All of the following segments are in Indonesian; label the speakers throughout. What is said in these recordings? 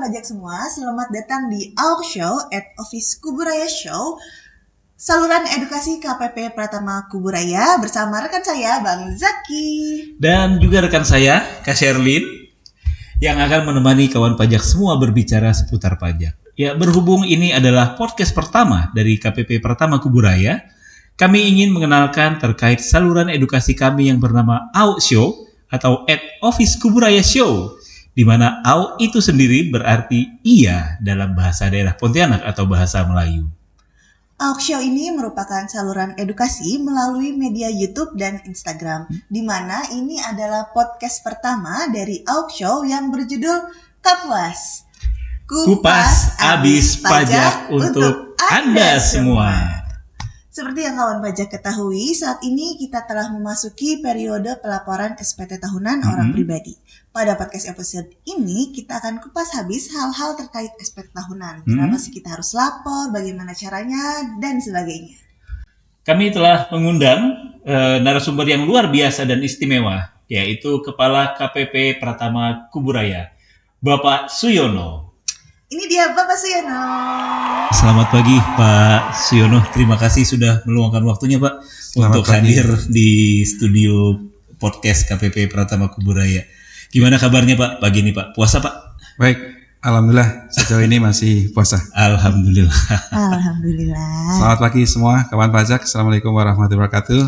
Speaker 1: pajak semua, selamat datang di AUK Show at Office Kuburaya Show, saluran edukasi KPP Pratama Kuburaya bersama rekan saya Bang Zaki
Speaker 2: dan juga rekan saya Kak Sherlyn yang akan menemani kawan pajak semua berbicara seputar pajak. Ya, berhubung ini adalah podcast pertama dari KPP Pratama Kuburaya, kami ingin mengenalkan terkait saluran edukasi kami yang bernama AUK Show atau at Office Kuburaya Show, di mana AU itu sendiri berarti iya dalam bahasa daerah Pontianak atau bahasa Melayu.
Speaker 1: AUK Show ini merupakan saluran edukasi melalui media YouTube dan Instagram, di mana ini adalah podcast pertama dari AUK Show yang berjudul Kapuas.
Speaker 2: Kupas abis pajak untuk Anda semua.
Speaker 1: Seperti yang kawan pajak ketahui, saat ini kita telah memasuki periode pelaporan SPT tahunan orang pribadi. Pada podcast episode ini, kita akan kupas habis hal-hal terkait SPT tahunan. Kenapa sih kita harus lapor, bagaimana caranya, dan sebagainya.
Speaker 2: Kami telah mengundang narasumber yang luar biasa dan istimewa, yaitu Kepala KPP Pratama Kuburaya, Bapak Suyono.
Speaker 1: Ini dia Bapak Suyono.
Speaker 2: Selamat pagi Pak Suyono, terima kasih sudah meluangkan waktunya Pak untuk hadir di studio podcast KPP Pratama Kuburaya. Gimana kabarnya Pak pagi ini Pak? Puasa Pak?
Speaker 3: Baik, alhamdulillah sejauh ini masih puasa.
Speaker 2: Alhamdulillah.
Speaker 1: Alhamdulillah.
Speaker 3: Selamat pagi semua kawan pajak. Assalamualaikum warahmatullahi wabarakatuh.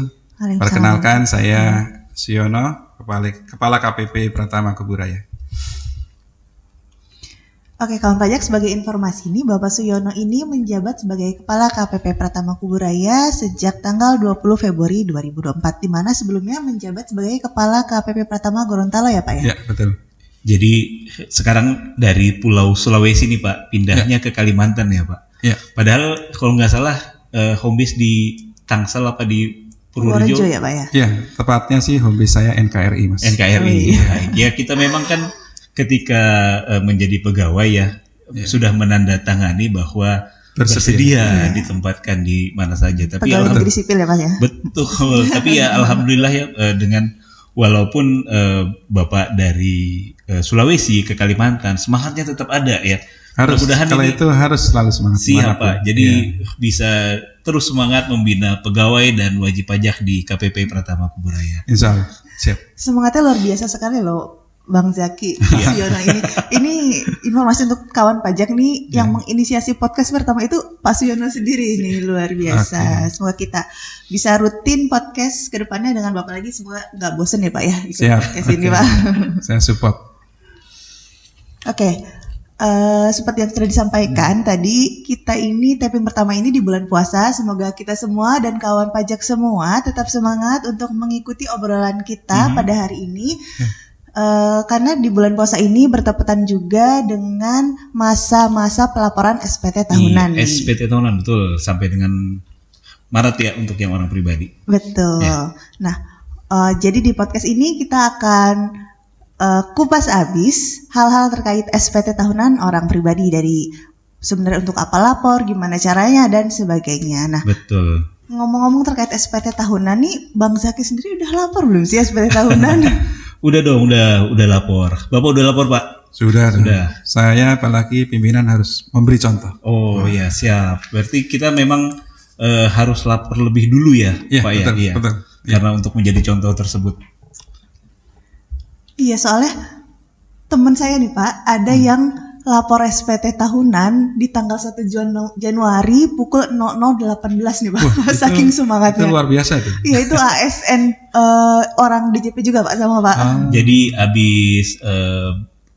Speaker 3: Perkenalkan saya Suyono, Kepala KPP Pratama Kuburaya.
Speaker 1: Oke, kawan pajak, sebagai informasi ini, Bapak Suyono ini menjabat sebagai Kepala KPP Pratama Kuburaya sejak tanggal 20 Februari 2024, di mana sebelumnya menjabat sebagai Kepala KPP Pratama Gorontalo ya Pak ya?
Speaker 3: Ya, betul.
Speaker 2: Jadi sekarang dari Pulau Sulawesi nih Pak, pindahnya ke Kalimantan ya Pak?
Speaker 3: Ya.
Speaker 2: Padahal kalau nggak salah home base di Tangsel apa di Purworejo
Speaker 1: ya Pak ya?
Speaker 3: Ya, tepatnya sih home base saya NKRI Mas.
Speaker 2: NKRI.
Speaker 1: Oh, iya.
Speaker 2: Ya kita memang kan ketika menjadi pegawai ya sudah menandatangani bahwa bersedia ditempatkan di mana saja. Tapi
Speaker 1: pegawai negeri sipil ya Pak ya?
Speaker 2: Betul. Tapi ya alhamdulillah ya dengan walaupun Bapak dari Sulawesi ke Kalimantan, semangatnya tetap ada ya.
Speaker 3: Harus.
Speaker 2: Mudah-mudahan
Speaker 3: kalau
Speaker 2: ini
Speaker 3: itu harus selalu semangat.
Speaker 2: Siap Pak. Jadi bisa terus semangat membina pegawai dan wajib pajak di KPP Pratama Kuburaya.
Speaker 3: Insya Allah. Siap.
Speaker 1: Semangatnya luar biasa sekali loh Bang Zaki. Suyono ini informasi untuk kawan pajak nih yang menginisiasi podcast pertama itu Pak Suyono sendiri ini luar biasa. Semoga kita bisa rutin podcast ke depannya dengan Bapak lagi, semoga nggak bosen ya Pak ya ikut
Speaker 3: Siap.
Speaker 1: podcast ini Pak.
Speaker 3: Saya support.
Speaker 1: Oke. Seperti yang sudah disampaikan tadi, kita ini taping pertama ini di bulan puasa. Semoga kita semua dan kawan pajak semua tetap semangat untuk mengikuti obrolan kita pada hari ini. Karena di bulan puasa ini bertepatan juga dengan masa-masa pelaporan SPT tahunan.
Speaker 2: SPT tahunan betul, sampai dengan Maret ya untuk yang orang pribadi.
Speaker 1: Betul. Ya. Nah, jadi di podcast ini kita akan kupas abis hal-hal terkait SPT tahunan orang pribadi, dari sebenarnya untuk apa lapor, gimana caranya dan sebagainya. Nah,
Speaker 2: betul.
Speaker 1: Ngomong-ngomong terkait SPT tahunan nih, Bang Zaki sendiri udah lapor belum sih SPT tahunan?
Speaker 2: Udah dong, udah lapor. Bapak udah lapor Pak?
Speaker 3: Sudah. Saya apalagi pimpinan harus memberi contoh.
Speaker 2: Oh ya siap. Berarti kita memang harus lapor lebih dulu ya Pak
Speaker 3: betul,
Speaker 2: ya?
Speaker 3: Betul.
Speaker 2: Karena untuk menjadi contoh tersebut.
Speaker 1: Iya, soalnya teman saya nih Pak, ada yang lapor SPT tahunan di tanggal 1 Januari pukul 00.18 nih Pak. Saking semangatnya.
Speaker 3: Itu luar biasa itu.
Speaker 1: Iya, itu ASN orang DJP juga Pak sama Pak.
Speaker 2: Jadi habis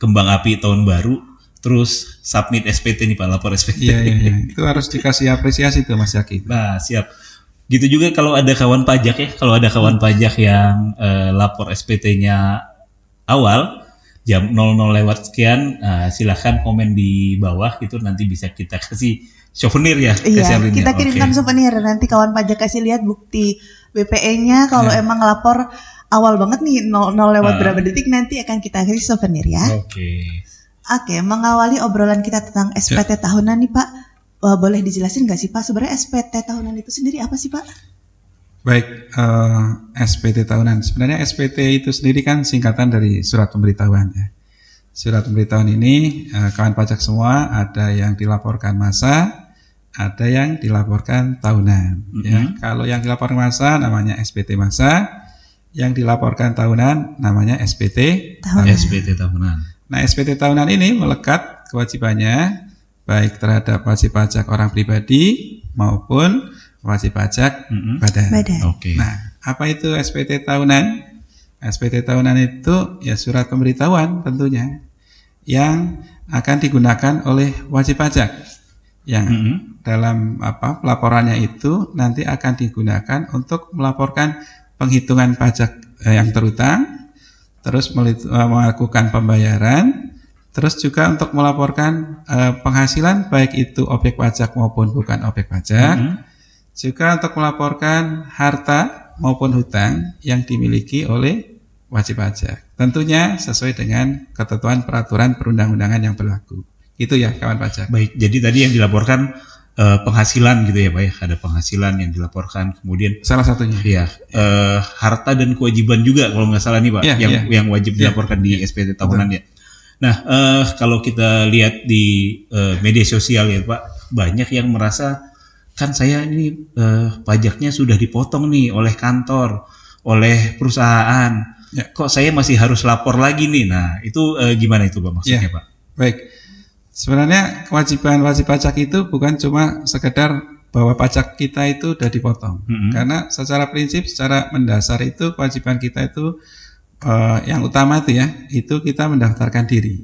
Speaker 2: kembang api tahun baru, terus submit SPT nih Pak, lapor SPT.
Speaker 3: Iya. Itu harus dikasih apresiasi tuh Mas Zaki.
Speaker 2: Nah siap. Gitu juga kalau ada kawan pajak ya, kalau ada kawan pajak yang lapor SPT-nya awal jam 00 lewat sekian, silahkan komen di bawah, itu nanti bisa kita kasih souvenir ya.
Speaker 1: Iya, kita kirimkan souvenir, nanti kawan pajak kasih lihat bukti BPE-nya kalau emang lapor awal banget nih 00 lewat berapa detik, nanti akan kita kasih souvenir ya. Oke, mengawali obrolan kita tentang SPT tahunan nih Pak, boleh dijelasin nggak sih Pak sebenarnya SPT tahunan itu sendiri apa sih Pak?
Speaker 3: Baik, SPT tahunan. Sebenarnya SPT itu sendiri kan singkatan dari surat pemberitahuan ya. surat pemberitahuan ini kawan pajak semua ada yang dilaporkan masa, ada yang dilaporkan tahunan. Ya. Kalau yang dilaporkan masa namanya SPT masa, yang dilaporkan tahunan namanya SPT tahunan.
Speaker 2: SPT tahunan.
Speaker 3: Nah, SPT tahunan ini melekat kewajibannya baik terhadap wajib pajak orang pribadi maupun wajib pajak badan.
Speaker 2: Oke.
Speaker 3: Nah, apa itu SPT tahunan? SPT tahunan itu ya surat pemberitahuan tentunya yang akan digunakan oleh wajib pajak yang dalam pelaporannya itu nanti akan digunakan untuk melaporkan penghitungan pajak yang terutang, terus melakukan pembayaran, terus juga untuk melaporkan penghasilan baik itu objek pajak maupun bukan objek pajak, juga untuk melaporkan harta maupun hutang yang dimiliki oleh wajib pajak. Tentunya sesuai dengan ketentuan peraturan perundang-undangan yang berlaku. Itu ya kawan pajak.
Speaker 2: Baik, jadi tadi yang dilaporkan penghasilan gitu ya Pak ya, ada penghasilan yang dilaporkan, kemudian
Speaker 3: salah satunya.
Speaker 2: Ya, harta dan kewajiban juga kalau nggak salah nih Pak, yang wajib dilaporkan di SPT tahunan ya. Nah, kalau kita lihat di media sosial ya Pak, banyak yang merasa kan saya ini pajaknya sudah dipotong nih oleh kantor, oleh perusahaan. Ya. Kok saya masih harus lapor lagi nih? Nah, itu gimana itu Pak maksudnya Pak?
Speaker 3: Baik, sebenarnya kewajiban wajib pajak itu bukan cuma sekedar bahwa pajak kita itu sudah dipotong. Karena secara prinsip, secara mendasar itu kewajiban kita itu yang utama itu ya, itu kita mendaftarkan diri.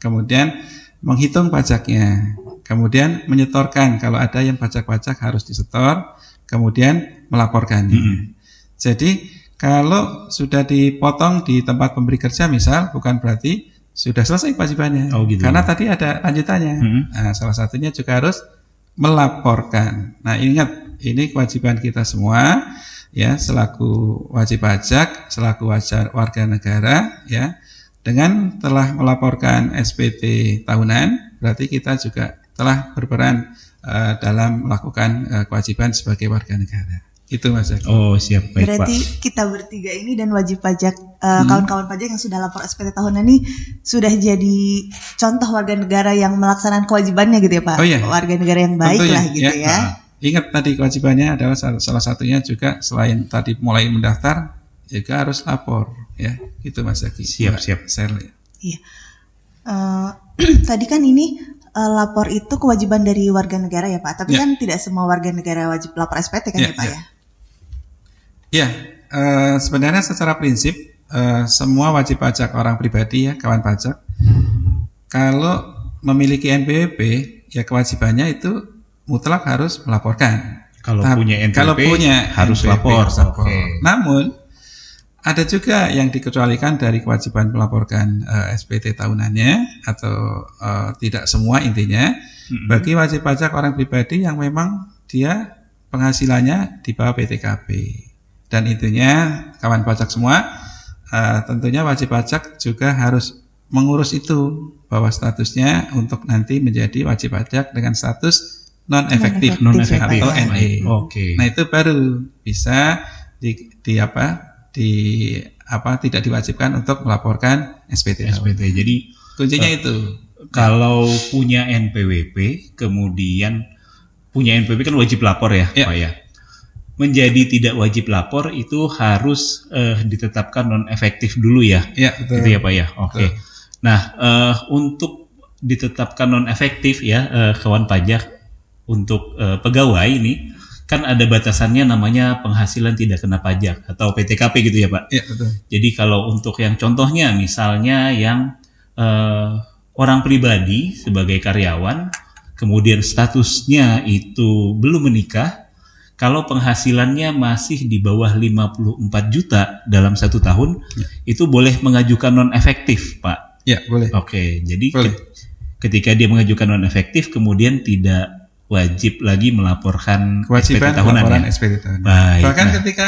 Speaker 3: Kemudian menghitung pajaknya. Kemudian menyetorkan kalau ada yang pajak-pajak harus disetor, kemudian melaporkannya. Jadi kalau sudah dipotong di tempat pemberi kerja misal, bukan berarti sudah selesai kewajibannya.
Speaker 2: Oh, gitu.
Speaker 3: Karena tadi ada lanjutannya. Nah, salah satunya juga harus melaporkan. Nah, ingat ini kewajiban kita semua ya selaku wajib pajak, selaku warga negara ya. Dengan telah melaporkan SPT tahunan, berarti kita juga telah berperan dalam melakukan kewajiban sebagai warga negara. Itu Mas Zaki.
Speaker 2: Oh siap, baik
Speaker 1: berarti
Speaker 2: Pak.
Speaker 1: Kita bertiga ini dan wajib pajak kawan-kawan pajak yang sudah lapor SPT tahunan ini sudah jadi contoh warga negara yang melaksanakan kewajibannya gitu ya Pak.
Speaker 3: Oh, iya.
Speaker 1: Warga negara yang baik
Speaker 3: tentunya,
Speaker 1: lah gitu ya.
Speaker 3: Ingat tadi kewajibannya adalah salah satunya juga selain tadi mulai mendaftar juga harus lapor ya. Itu Mas Zaki.
Speaker 2: Siap.
Speaker 1: Iya. Tadi kan ini lapor itu kewajiban dari warga negara ya Pak. Tapi kan tidak semua warga negara wajib lapor SPT kan ya Pak ya?
Speaker 3: Ya, sebenarnya secara prinsip semua wajib pajak orang pribadi ya kawan pajak kalau memiliki NPWP ya kewajibannya itu mutlak harus melaporkan.
Speaker 2: Kalau punya NPWP harus lapor.
Speaker 3: Okay. Namun ada juga yang dikecualikan dari kewajiban melaporkan SPT tahunannya atau tidak semua intinya bagi wajib pajak orang pribadi yang memang dia penghasilannya di bawah PTKP. Dan intinya kawan pajak semua tentunya wajib pajak juga harus mengurus itu bahwa statusnya untuk nanti menjadi wajib pajak dengan status non-efektif atau NE.
Speaker 2: Oke.
Speaker 3: Nah itu baru bisa tidak diwajibkan untuk melaporkan SPT.
Speaker 2: Jadi
Speaker 3: kuncinya itu
Speaker 2: kalau punya NPWP kemudian punya NPWP kan wajib lapor ya Pak ya. Menjadi tidak wajib lapor itu harus ditetapkan non efektif dulu ya.
Speaker 3: Iya, betul.
Speaker 2: Itu ya Pak ya. Oke. Nah, untuk ditetapkan non efektif ya kawan pajak untuk pegawai ini kan ada batasannya namanya penghasilan tidak kena pajak atau PTKP gitu ya Pak.
Speaker 3: Iya, betul.
Speaker 2: Jadi kalau untuk yang contohnya misalnya yang orang pribadi sebagai karyawan kemudian statusnya itu belum menikah, kalau penghasilannya masih di bawah 54 juta dalam 1 tahun, itu boleh mengajukan non-efektif, Pak.
Speaker 3: Ya, boleh.
Speaker 2: Oke, jadi ketika dia mengajukan non-efektif, kemudian tidak wajib lagi melaporkan
Speaker 3: kewajiban
Speaker 2: SPT tahunan
Speaker 3: laporan
Speaker 2: ya?
Speaker 3: SPT tahunan.
Speaker 2: Baik,
Speaker 3: bahkan ketika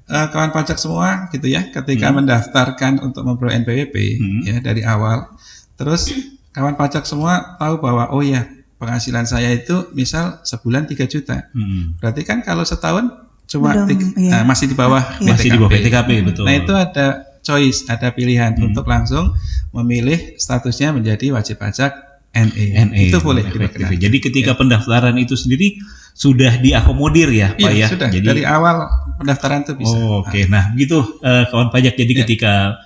Speaker 3: kawan pajak semua gitu ya, ketika mendaftarkan untuk memperoleh NPWP ya dari awal, terus kawan pajak semua tahu bahwa oh ya penghasilan saya itu misal sebulan 3 juta. Berarti kan kalau setahun cuma masih di bawah
Speaker 2: masih di bawah PTKP betul.
Speaker 3: Nah, itu ada choice, ada pilihan untuk langsung memilih statusnya menjadi wajib pajak NE. Itu boleh diperkenalkan.
Speaker 2: Jadi ketika pendaftaran itu sendiri sudah diakomodir ya Pak ya?
Speaker 3: Sudah,
Speaker 2: jadi,
Speaker 3: dari awal pendaftaran itu bisa.
Speaker 2: Oke. Nah gitu kawan pajak, jadi ketika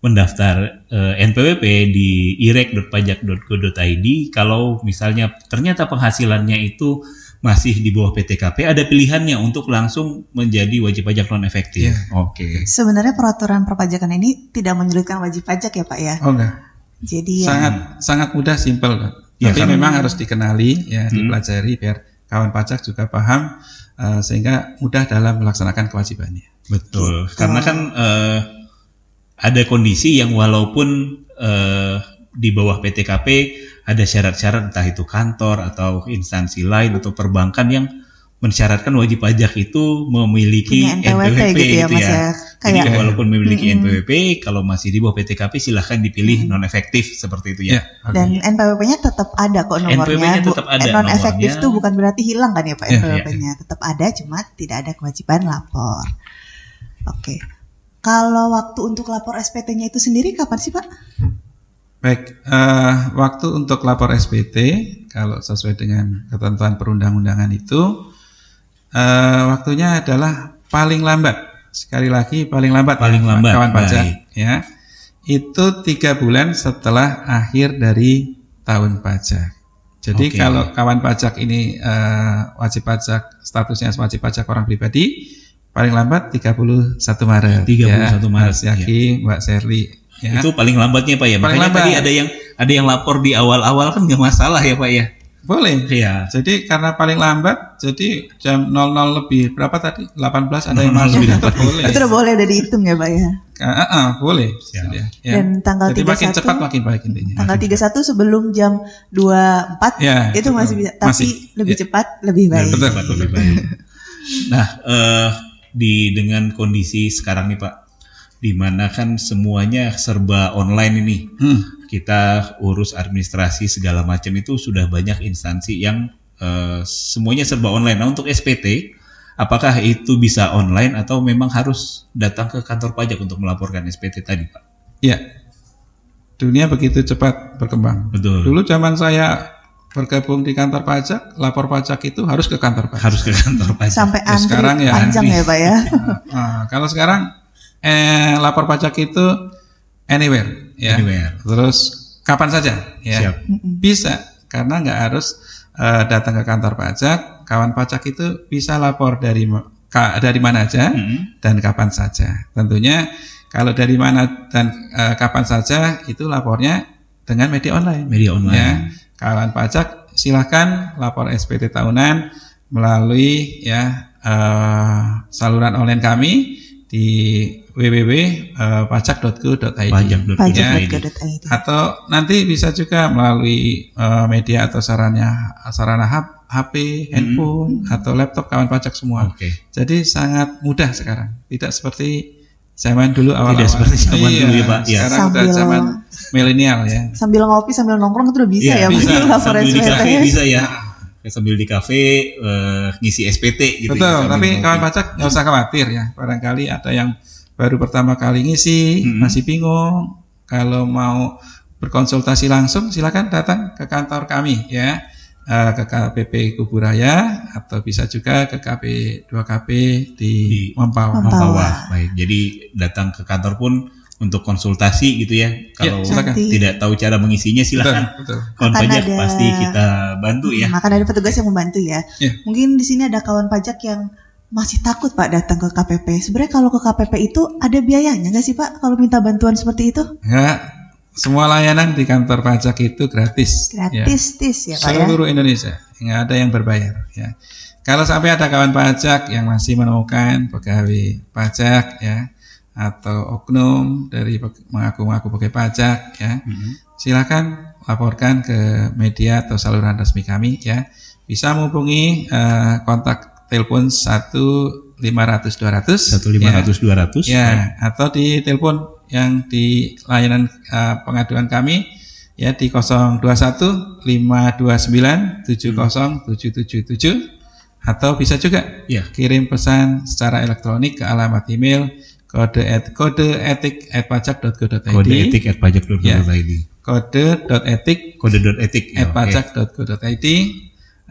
Speaker 2: mendaftar NPWP di irek.pajak.go.id, kalau misalnya ternyata penghasilannya itu masih di bawah PTKP, ada pilihannya untuk langsung menjadi wajib pajak non efektif. Oke.
Speaker 1: Sebenarnya peraturan perpajakan ini tidak menyulitkan wajib pajak ya Pak ya?
Speaker 3: Oh enggak.
Speaker 1: Jadi
Speaker 3: sangat mudah, simpel.
Speaker 2: Ya,
Speaker 3: tapi memang harus dikenali ya, dipelajari biar kawan pajak juga paham sehingga mudah dalam melaksanakan kewajibannya.
Speaker 2: Betul. Karena kan ada kondisi yang walaupun di bawah PTKP ada syarat-syarat, entah itu kantor atau instansi lain atau perbankan yang mensyaratkan wajib pajak itu memiliki NPWP gitu ya Mas ya. Jadi walaupun memiliki NPWP, kalau masih di bawah PTKP silahkan dipilih non efektif seperti itu ya.
Speaker 1: Dan NPWP-nya tetap ada kok nomornya.
Speaker 2: NPWP-nya tetap ada
Speaker 1: non efektif itu bukan berarti hilang kan ya Pak NPWP-nya. Tetap ada, cuma tidak ada kewajiban lapor. Oke. Kalau waktu untuk lapor SPT-nya itu sendiri kapan sih Pak?
Speaker 3: Baik, waktu untuk lapor SPT kalau sesuai dengan ketentuan perundang-undangan itu waktunya adalah paling lambat. Sekali lagi paling lambat kawan pajak ya. Itu 3 bulan setelah akhir dari tahun pajak. Jadi kalau kawan pajak ini wajib pajak, statusnya wajib pajak orang pribadi, paling lambat 31 Maret.
Speaker 2: 31 Maret.
Speaker 3: Yaki, Mbak Sherly. Ya.
Speaker 2: Itu paling lambatnya Pak ya. Makanya tadi ada yang lapor di awal-awal kan nggak masalah ya Pak ya.
Speaker 3: Boleh.
Speaker 2: Iya.
Speaker 3: Jadi karena paling lambat, jadi jam 00 lebih berapa tadi? 18 ada yang masuk itu boleh.
Speaker 1: Itu udah boleh, udah dihitung ya Pak ya.
Speaker 3: Boleh.
Speaker 2: Ya.
Speaker 1: Dan tanggal
Speaker 3: jadi
Speaker 1: 31,
Speaker 3: makin cepat makin baik intinya.
Speaker 1: Tanggal 31 sebelum jam 24 itu masih bisa, tapi lebih cepat lebih baik.
Speaker 3: Betul.
Speaker 2: Lebih baik. Nah, dengan kondisi sekarang nih Pak, di mana kan semuanya serba online ini. Kita urus administrasi segala macam itu sudah banyak instansi yang semuanya serba online. Nah, untuk SPT, apakah itu bisa online atau memang harus datang ke kantor pajak untuk melaporkan SPT tadi, Pak?
Speaker 3: Ya, dunia begitu cepat berkembang.
Speaker 2: Betul.
Speaker 3: Dulu zaman saya bergabung di kantor pajak, lapor pajak itu harus ke kantor pajak.
Speaker 2: Harus ke kantor pajak.
Speaker 1: Sampai antri
Speaker 3: sekarang
Speaker 1: panjang ya Pak ya.
Speaker 3: Kalau sekarang lapor pajak itu anywhere ya. Terus kapan saja ya.
Speaker 2: Siap.
Speaker 3: Bisa, karena nggak harus datang ke kantor pajak. Kawan pajak itu bisa lapor dari mana aja dan kapan saja. Tentunya kalau dari mana dan kapan saja itu lapornya dengan media online. Ya. Kawan pajak silahkan lapor SPT tahunan melalui saluran online kami di www.pajak.go.id atau nanti bisa juga melalui media atau sarana HP, handphone atau laptop kawan pajak semua. Jadi sangat mudah sekarang, tidak seperti zaman dulu awal-awal.
Speaker 2: Tidak seperti zaman dulu ya Pak.
Speaker 3: Sekarang udah zaman milenial ya.
Speaker 1: Sambil ngopi sambil nongkrong itu udah bisa ya.
Speaker 2: Sambil di kafe bisa ya. Sambil di kafe ngisi SPT gitu.
Speaker 3: Betul, tapi kawan pajak nggak usah khawatir ya. Barangkali ada yang baru pertama kali ngisi, masih bingung. Kalau mau berkonsultasi langsung, silakan datang ke kantor kami ya, ke KPP Kuburaya atau bisa juga ke KP 2KP di Mempawah.
Speaker 2: Baik, jadi datang ke kantor pun untuk konsultasi gitu ya. Kalau tidak tahu cara mengisinya silahkan. Kawan pajak pasti kita bantu ya.
Speaker 1: Akan ada petugas yang membantu ya. Mungkin di sini ada kawan pajak yang masih takut Pak datang ke KPP. Sebenarnya kalau ke KPP itu ada biayanya nggak sih Pak kalau minta bantuan seperti itu?
Speaker 3: Enggak. Semua layanan di kantor pajak itu gratis.
Speaker 1: Gratis ya Pak ya.
Speaker 3: Seluruh Indonesia, nggak ada yang berbayar ya. Kalau sampai ada kawan pajak yang masih menemukan pegawai pajak ya, atau oknum dari mengaku-ngaku pegawai pajak ya, silakan laporkan ke media atau saluran resmi kami ya. Bisa menghubungi kontak telepon 1-500-200 ya, atau di telepon yang di layanan pengaduan kami ya di 021-529-70777 atau bisa juga kirim pesan secara elektronik ke alamat email kode etik@pajak.go.id,
Speaker 2: Kode etik@pajak.go.id,
Speaker 3: kode.etik
Speaker 2: ya, oke.
Speaker 3: @pajak.go.id,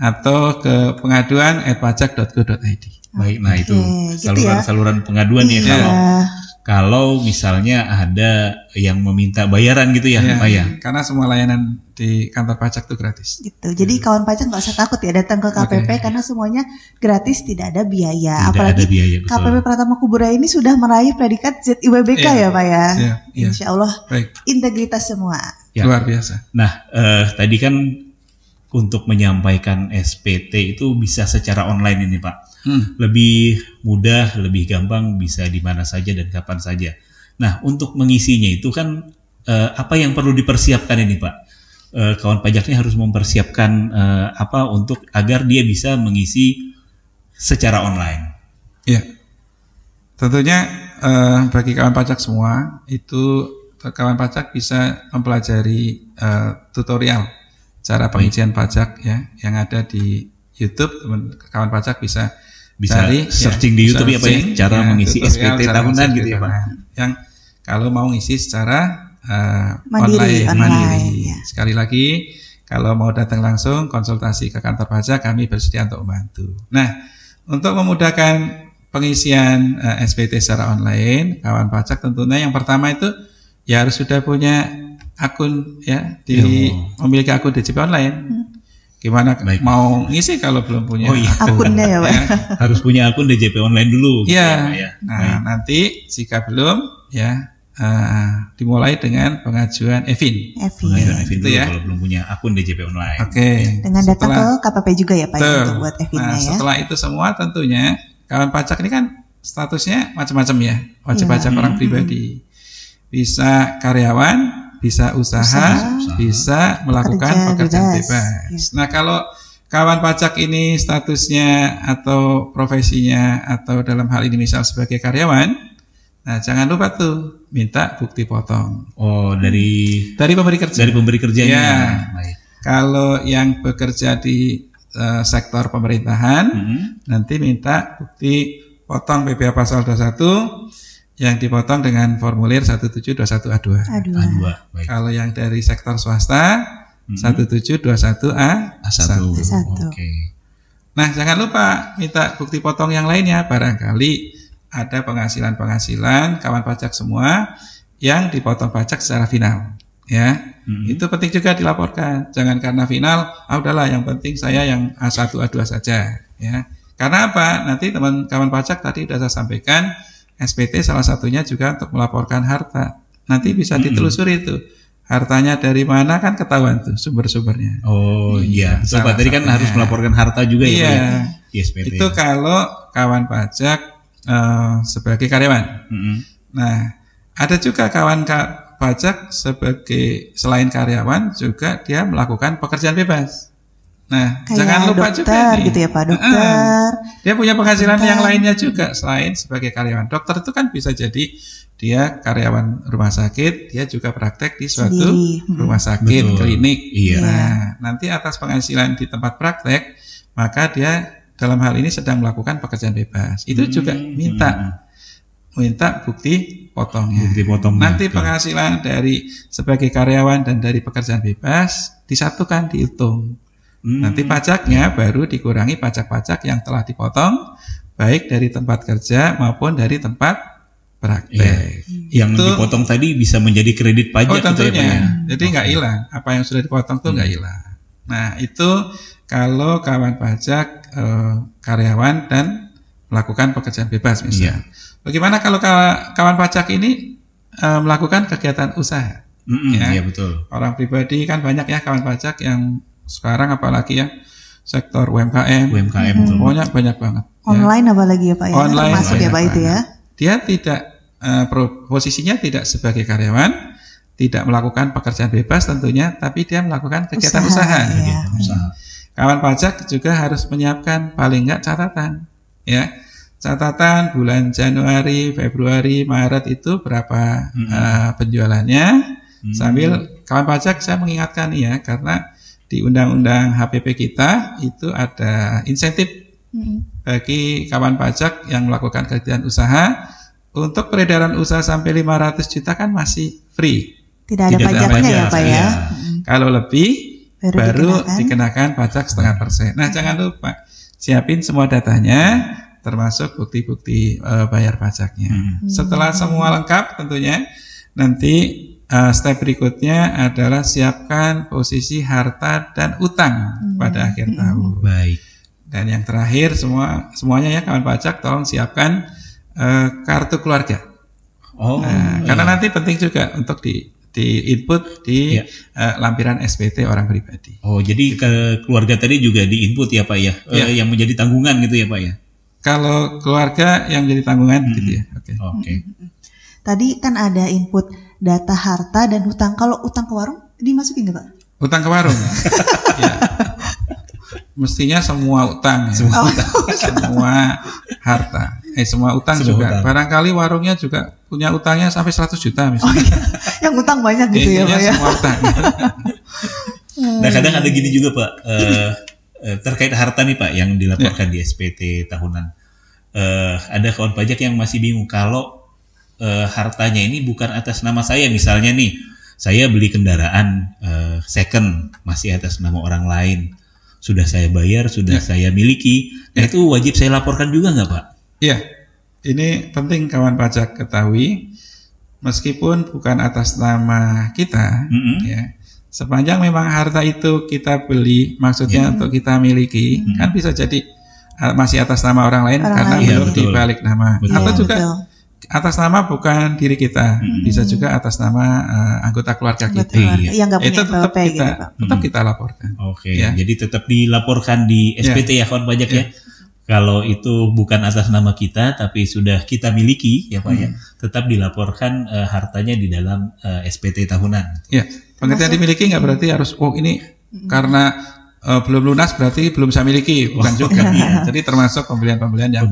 Speaker 3: atau ke pengaduan @pajak.go.id.
Speaker 2: Baik, nah itu
Speaker 1: gitu ya.
Speaker 2: saluran pengaduan ya.
Speaker 1: Iya.
Speaker 2: Kalau misalnya ada yang meminta bayaran gitu ya,
Speaker 3: Iya,
Speaker 2: Pak ya.
Speaker 3: karena semua layanan di kantor pajak itu gratis.
Speaker 1: Gitu. Jadi kawan pajak nggak usah takut ya datang ke KPP karena semuanya gratis, tidak ada biaya.
Speaker 2: Tidak
Speaker 1: Apalagi
Speaker 2: ada biaya, betul.
Speaker 1: KPP Pratama Kuburaya ini sudah meraih predikat ZIWBK
Speaker 3: Iya.
Speaker 1: ya Pak ya.
Speaker 3: Siap, iya.
Speaker 1: Insya Allah
Speaker 3: Baik,
Speaker 1: integritas semua.
Speaker 2: Ya.
Speaker 3: luar biasa.
Speaker 2: Nah, tadi kan untuk menyampaikan SPT itu bisa secara online ini, Pak. Lebih mudah, lebih gampang, bisa di mana saja dan kapan saja. Nah, untuk mengisinya itu kan apa yang perlu dipersiapkan ini, Pak? Kawan pajaknya harus mempersiapkan apa untuk agar dia bisa mengisi secara online.
Speaker 3: Ya, tentunya bagi kawan pajak semua itu kawan pajak bisa mempelajari tutorial cara pengisian pajak ya yang ada di YouTube. Kawan pajak bisa cari,
Speaker 2: searching di YouTube ya Pak ya, cara mengisi
Speaker 3: tutorial,
Speaker 2: SPT
Speaker 3: cara
Speaker 2: tahunan
Speaker 3: mengisi
Speaker 2: gitu ya Pak.
Speaker 3: Yang kalau mau ngisi secara
Speaker 1: Mandiri,
Speaker 3: mandiri.
Speaker 1: ya.
Speaker 3: Sekali lagi, kalau mau datang langsung konsultasi ke kantor pajak, kami bersedia untuk membantu. Nah, untuk memudahkan pengisian SPT secara online, kawan pajak tentunya yang pertama itu ya harus sudah punya akun ya memiliki akun DJP online. Gimana mau ngisi kalau belum punya
Speaker 1: akunnya ya Pak?
Speaker 2: Harus punya akun DJP online dulu.
Speaker 3: Iya.
Speaker 2: Gitu ya, Pak, ya.
Speaker 3: Nah, nanti jika belum ya dimulai dengan pengajuan EVIN.
Speaker 2: Pengajuan EVIN
Speaker 3: Gitu
Speaker 2: dulu
Speaker 3: ya.
Speaker 2: kalau belum punya akun DJP online.
Speaker 3: Oke.
Speaker 1: Dengan datang ke KPP juga ya Pak ya, untuk buat EVIN-nya
Speaker 3: Nah,
Speaker 1: ya.
Speaker 3: setelah itu semua tentunya kawan pajak ini kan statusnya macam-macam ya. Wajib pajak orang pribadi. Bisa karyawan, bisa usaha, bisa melakukan pekerjaan bebas. Nah, kalau kawan pajak ini statusnya atau profesinya atau dalam hal ini misal sebagai karyawan, nah jangan lupa tuh minta bukti potong.
Speaker 2: Oh, dari
Speaker 3: pemberi kerja.
Speaker 2: Dari pemberi kerjanya.
Speaker 3: Ya.
Speaker 2: Baik.
Speaker 3: Kalau yang bekerja di sektor pemerintahan, nanti minta bukti potong PPh pasal 21 yang dipotong dengan formulir 1721A2.
Speaker 2: Baik.
Speaker 3: Kalau yang dari sektor swasta 1721A1.
Speaker 2: Oke.
Speaker 3: Nah, jangan lupa minta bukti potong yang lainnya. Barangkali ada penghasilan kawan pajak semua yang dipotong pajak secara final. Ya, itu penting juga dilaporkan. Jangan karena final, udahlah yang penting saya yang A1 A2 saja. Ya, karena apa? Nanti teman kawan pajak tadi sudah saya sampaikan. SPT salah satunya juga untuk melaporkan harta. Nanti bisa ditelusuri itu. Hartanya dari mana kan ketahuan tuh sumber-sumbernya.
Speaker 2: Oh iya. So, Pak tadi kan harus melaporkan harta juga ya. Iya. SPT.
Speaker 3: Itu kalau kawan pajak sebagai karyawan. Nah, ada juga kawan pajak sebagai selain karyawan juga dia melakukan pekerjaan bebas. Nah,
Speaker 1: kayak
Speaker 3: jangan lupa
Speaker 1: dokter,
Speaker 3: juga nih.
Speaker 1: gitu ya Pak, dokter.
Speaker 3: Dia punya penghasilan yang lainnya juga selain sebagai karyawan. Dokter itu kan bisa jadi dia karyawan rumah sakit, dia juga praktek di suatu rumah sakit, klinik.
Speaker 2: Iya.
Speaker 3: Nah, nanti atas penghasilan di tempat praktek, maka dia dalam hal ini sedang melakukan pekerjaan bebas. Itu juga minta bukti potongnya.
Speaker 2: Bukti potongnya.
Speaker 3: Nanti penghasilan dari sebagai karyawan dan dari pekerjaan bebas disatukan, dihitung. Nanti pajaknya baru dikurangi pajak-pajak yang telah dipotong baik dari tempat kerja maupun dari tempat praktek.
Speaker 2: Yang dipotong tadi bisa menjadi kredit pajak.
Speaker 3: Tentunya. Ya? Jadi nggak hilang. Apa yang sudah dipotong tuh nggak hilang. Nah, itu kalau kawan pajak karyawan dan melakukan pekerjaan bebas misalnya. Bagaimana kalau kawan pajak ini melakukan kegiatan usaha?
Speaker 2: Iya betul.
Speaker 3: Orang pribadi kan banyak ya kawan pajak yang sekarang apalagi ya sektor UMKM banyak banget.
Speaker 1: Online apalagi ya Pak ya.
Speaker 3: Online
Speaker 1: termasuk ya Pak itu ya.
Speaker 3: Dia tidak posisinya tidak sebagai karyawan, tidak melakukan pekerjaan bebas tentunya, tapi dia melakukan kegiatan usaha. Kawan pajak juga harus menyiapkan paling enggak catatan, ya. Catatan bulan Januari, Februari, Maret itu berapa penjualannya. Sambil kawan pajak saya mengingatkan ya, karena di Undang-Undang HPP kita itu ada insentif bagi kawan pajak yang melakukan kegiatan usaha untuk peredaran usaha sampai 500 juta kan masih free.
Speaker 1: Tidak ada
Speaker 2: Tidak ada
Speaker 1: pajaknya ya
Speaker 2: pajak,
Speaker 1: Pak ya.
Speaker 2: iya.
Speaker 3: Kalau lebih
Speaker 1: Baru
Speaker 3: dikenakan pajak 0,5%. Nah, jangan lupa siapin semua datanya termasuk bukti-bukti bayar pajaknya. Setelah semua lengkap tentunya nanti step berikutnya adalah siapkan posisi harta dan utang pada akhir tahun.
Speaker 2: Baik.
Speaker 3: Dan yang terakhir semuanya ya kawan pajak tolong siapkan kartu keluarga.
Speaker 2: Oh,
Speaker 3: Karena nanti penting juga untuk di input di lampiran SPT orang pribadi.
Speaker 2: Oh, jadi ke keluarga tadi juga di input ya Pak ya, yang menjadi tanggungan gitu ya Pak ya.
Speaker 3: Kalau keluarga yang jadi tanggungan gitu ya. Oke.
Speaker 2: Oke.
Speaker 1: Tadi kan ada input data harta dan utang. Kalau utang ke warung dimasukin nggak Pak?
Speaker 3: Utang ke warung. Ya. Mestinya semua utang ya. Semua harta. Semua utang
Speaker 2: Semua
Speaker 3: juga.
Speaker 2: utang.
Speaker 3: Barangkali warungnya juga punya utangnya sampai 100 juta misalnya.
Speaker 1: Yang utang banyak gitu ya
Speaker 3: Intinya
Speaker 1: Pak ya.
Speaker 3: semua utang.
Speaker 2: Nah, kadang ada gini juga Pak, terkait harta nih Pak yang dilaporkan di SPT tahunan. Ada kawan pajak yang masih bingung kalau hartanya ini bukan atas nama saya, misalnya nih, saya beli kendaraan second masih atas nama orang lain, sudah saya bayar, sudah saya miliki, nah itu wajib saya laporkan juga nggak Pak?
Speaker 3: Iya, ini penting kawan pajak ketahui, meskipun bukan atas nama kita, ya, sepanjang memang harta itu kita beli, maksudnya untuk kita miliki, kan bisa jadi masih atas nama orang lain
Speaker 1: Orang
Speaker 3: karena
Speaker 1: lain.
Speaker 3: belum
Speaker 2: Iya, betul.
Speaker 3: dibalik nama,
Speaker 2: Betul.
Speaker 3: atau
Speaker 1: Iya,
Speaker 3: juga
Speaker 1: betul.
Speaker 3: atas nama bukan diri kita, bisa juga atas nama anggota keluarga kita.
Speaker 1: Betul.
Speaker 2: Iya.
Speaker 1: Yang nggak punya
Speaker 3: Itu tetap
Speaker 1: NPWP gitu
Speaker 3: kita,
Speaker 1: Pak.
Speaker 3: tetap kita laporkan.
Speaker 2: Oke,
Speaker 3: Ya.
Speaker 2: jadi tetap dilaporkan di SPT ya kawan pajak ya. Kalau itu bukan atas nama kita tapi sudah kita miliki ya Pak ya, tetap dilaporkan hartanya di dalam SPT tahunan.
Speaker 3: Ya, pengertian dimiliki nggak berarti harus ini karena belum lunas berarti belum saya miliki, bukan juga. Ya. Jadi termasuk pembelian-pembelian yang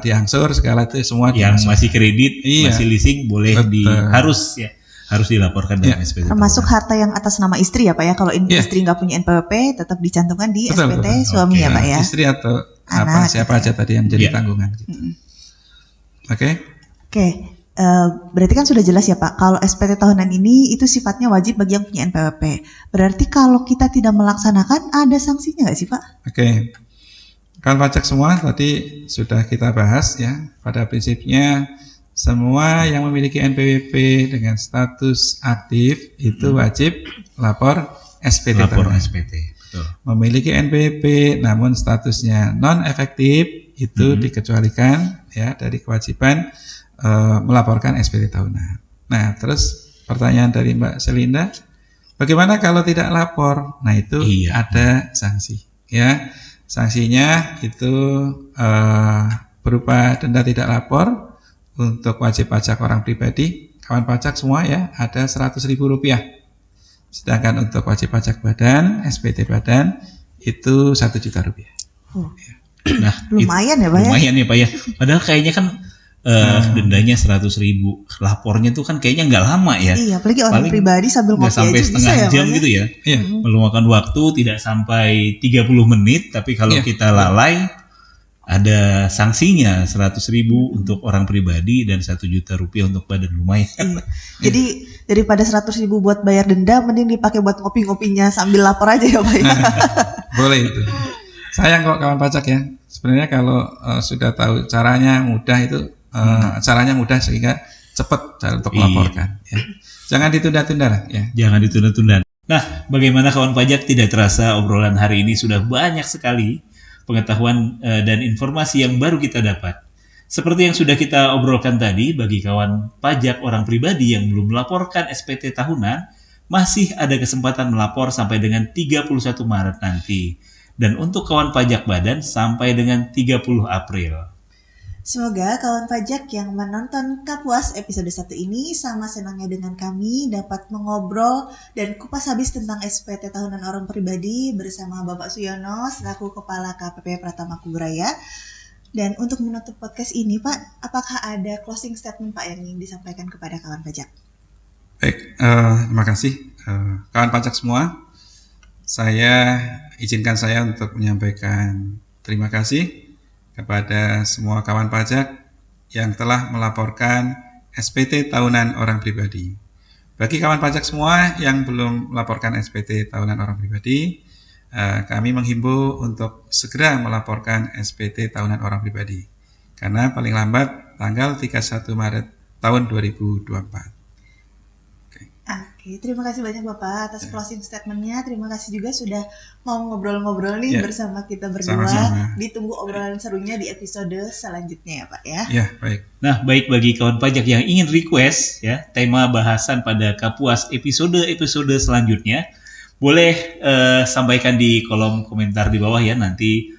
Speaker 3: diangsur segala itu semua
Speaker 2: Yang
Speaker 3: dimasuk.
Speaker 2: masih kredit,
Speaker 3: Iya.
Speaker 2: masih leasing boleh
Speaker 3: Betul.
Speaker 2: harus dilaporkan dalam SPT.
Speaker 1: Termasuk
Speaker 2: tahunan.
Speaker 1: harta yang atas nama istri ya Pak ya. Kalau
Speaker 3: Iya.
Speaker 1: istri nggak punya NPWP tetap dicantumkan di
Speaker 3: Betul,
Speaker 1: SPT
Speaker 3: betul.
Speaker 1: suami
Speaker 2: Oke.
Speaker 1: ya Pak ya.
Speaker 3: Istri atau
Speaker 1: Anak,
Speaker 3: siapa aja tadi yang menjadi
Speaker 2: Iya.
Speaker 3: tanggungan. Gitu. Oke.
Speaker 1: Oke, berarti kan sudah jelas ya Pak, kalau SPT tahunan ini itu sifatnya wajib bagi yang punya NPWP. Berarti kalau kita tidak melaksanakan, ada sanksinya nggak sih Pak?
Speaker 3: Oke. Kawan pajak semua tadi sudah kita bahas ya. Pada prinsipnya semua yang memiliki NPWP dengan status aktif itu wajib lapor SPT
Speaker 2: Lapor
Speaker 3: tahunan.
Speaker 2: SPT. Betul.
Speaker 3: Memiliki NPWP namun statusnya non efektif itu dikecualikan ya dari kewajiban melaporkan SPT tahunan. Nah, terus pertanyaan dari Mbak Selinda, bagaimana kalau tidak lapor? Nah, itu
Speaker 2: Iya.
Speaker 3: ada sanksi ya. Sanksinya itu berupa denda tidak lapor untuk wajib pajak orang pribadi, kawan pajak semua ya, ada Rp100.000. Sedangkan untuk wajib pajak badan, SPT badan itu Rp1.000.000.
Speaker 2: Nah,
Speaker 1: Lumayan ya Pak ya?
Speaker 2: lumayan ya Pak ya. Padahal kayaknya kan dendanya 100.000, lapornya tuh kan kayaknya nggak lama ya.
Speaker 1: Iya, apalagi orang
Speaker 2: Paling
Speaker 1: pribadi sambil
Speaker 2: Nggak
Speaker 1: ngopi
Speaker 2: sampai
Speaker 1: aja bisa
Speaker 2: setengah
Speaker 1: ya
Speaker 2: jam
Speaker 1: Pak
Speaker 2: gitu ya.
Speaker 3: Iya.
Speaker 2: Meluangkan waktu tidak sampai 30 menit, tapi kalau
Speaker 3: Iya.
Speaker 2: kita lalai ada sanksinya 100.000 untuk orang pribadi dan Rp1.000.000 untuk badan, lumayan.
Speaker 1: Iya. Jadi daripada 100.000 buat bayar denda, mending dipakai buat ngopi-ngopinya sambil lapor aja ya Pak ya.
Speaker 3: Boleh itu. Sayang kok kawan pajak ya. Sebenarnya kalau sudah tahu caranya mudah itu caranya mudah sehingga cepat cara untuk
Speaker 2: Iya.
Speaker 3: melaporkan. Ya. Jangan ditunda-tunda lah ya.
Speaker 2: Jangan ditunda-tunda. Nah, bagaimana kawan pajak, tidak terasa obrolan hari ini sudah banyak sekali pengetahuan dan informasi yang baru kita dapat. Seperti yang sudah kita obrolkan tadi, bagi kawan pajak orang pribadi yang belum melaporkan SPT tahunan, masih ada kesempatan melapor sampai dengan 31 Maret nanti. Dan untuk kawan pajak badan sampai dengan 30 April.
Speaker 1: Semoga kawan pajak yang menonton Kapuas episode 1 ini sama senangnya dengan kami dapat mengobrol dan kupas habis tentang SPT tahunan orang pribadi bersama Bapak Suyono selaku Kepala KPP Pratama Kuburaya. Dan untuk menutup podcast ini Pak, apakah ada closing statement Pak yang ingin disampaikan kepada kawan pajak?
Speaker 3: Baik, terima kasih kawan pajak semua. Izinkan saya untuk menyampaikan terima kasih kepada semua kawan pajak yang telah melaporkan SPT tahunan orang pribadi. Bagi kawan pajak semua yang belum melaporkan SPT tahunan orang pribadi, kami menghimbau untuk segera melaporkan SPT tahunan orang pribadi. Karena paling lambat tanggal 31 Maret tahun 2024.
Speaker 1: Oke, terima kasih banyak Bapak atas closing statement-nya. Terima kasih juga sudah mau ngobrol-ngobrol nih bersama kita berdua.
Speaker 3: Sama-sama.
Speaker 1: Ditunggu obrolan serunya di episode selanjutnya ya Pak ya.
Speaker 3: Ya, baik.
Speaker 2: Nah, baik bagi kawan pajak yang ingin request ya tema bahasan pada Kapuas episode selanjutnya, boleh sampaikan di kolom komentar di bawah ya. Nanti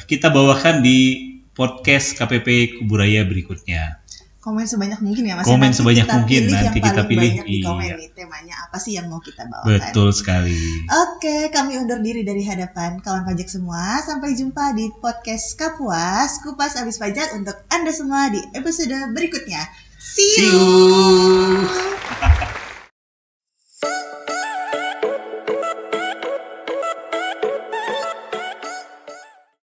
Speaker 2: kita bawakan di podcast KPP Kuburaya berikutnya.
Speaker 1: Komen sebanyak mungkin ya Mas.
Speaker 2: Komen
Speaker 1: Nanti
Speaker 2: sebanyak
Speaker 1: kita
Speaker 2: mungkin,
Speaker 1: pilih
Speaker 2: nanti
Speaker 1: yang
Speaker 2: kita
Speaker 1: paling
Speaker 2: pilih,
Speaker 1: banyak di komen
Speaker 2: iya.
Speaker 1: nih temanya apa sih yang mau kita bawakan.
Speaker 2: Betul sekali.
Speaker 1: Oke, kami undur diri dari hadapan kawan pajak semua. Sampai jumpa di podcast Kapuas, Kupas Abis Pajak untuk Anda semua di episode berikutnya. See you!
Speaker 2: See you.